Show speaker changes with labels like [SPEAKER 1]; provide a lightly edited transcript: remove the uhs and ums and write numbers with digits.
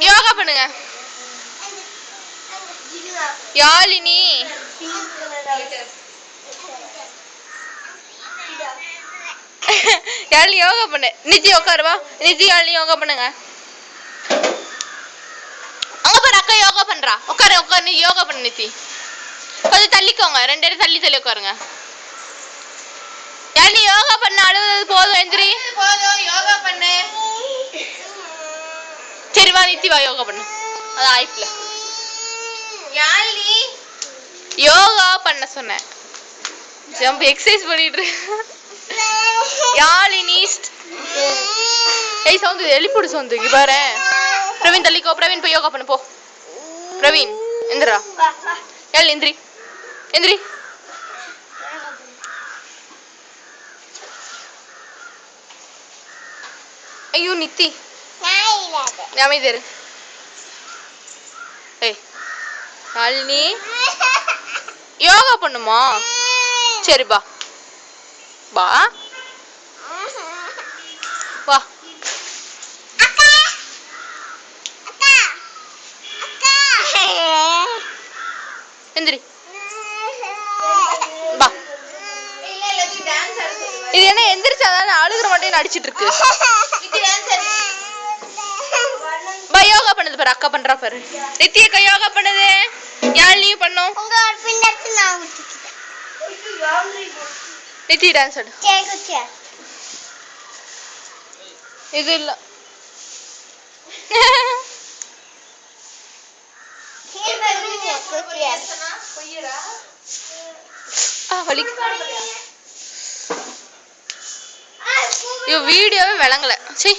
[SPEAKER 1] யோகா பண்ணுங்க. யாழினி யாழினி யோகா பண்ணு. நித்தி உட்காருவா. நித்தி யாழினி யோகா பண்ணுங்க. அங்க பாரு அக்கா யோகா பண்றா. உட்காரு உட்காரு. நீ யோகா பண்ணு நித்தி. கொஞ்சம் தள்ளிக்கோங்க. 2 பேரும் தள்ளி தள்ளி உட்காருங்க. யாழினி யோகா பண்ண. அழுவது போதும். எந்திரி. போதும் யோகா பண்ணு. சரி வா நித்தி வா யோகா பண்ணு. அது ஆயிப்ல. யாழினி யோகா பண்ண சொன்னேன். ஜம்ப் எக்ஸசைஸ் பண்ணிட்டு யாழினி ஏய் சவுண்ட் எலிப்புடு சவுண்ட் இங்க பாரு. பிரவீன் தள்ளிக்கோ. பிரவீன் போய் யோகா பண்ணு போ. பிரவீன் எந்திரா. யாழினி எந்திரி. எந்திரி. ஐயோ நித்தி அமைதியா இரு. ஏய் யாழினி யோகா பண்ணுமா? சரி பா பா வா. எந்திரி பா. இது என்ன எந்திரிச்சாதான் அழுகுற மட்டும் நடிச்சிட்டு இருக்கு. பா யோகா பண்ணுது பாரு. அக்கா பண்றா பாரு. நித்தி அக்கா யோகா பண்ணுது. யாழினியும் பண்ணும். நித்தி டான்ஸ் ஆடு. இது இல்ல வீடியோவே விளங்கல. சரி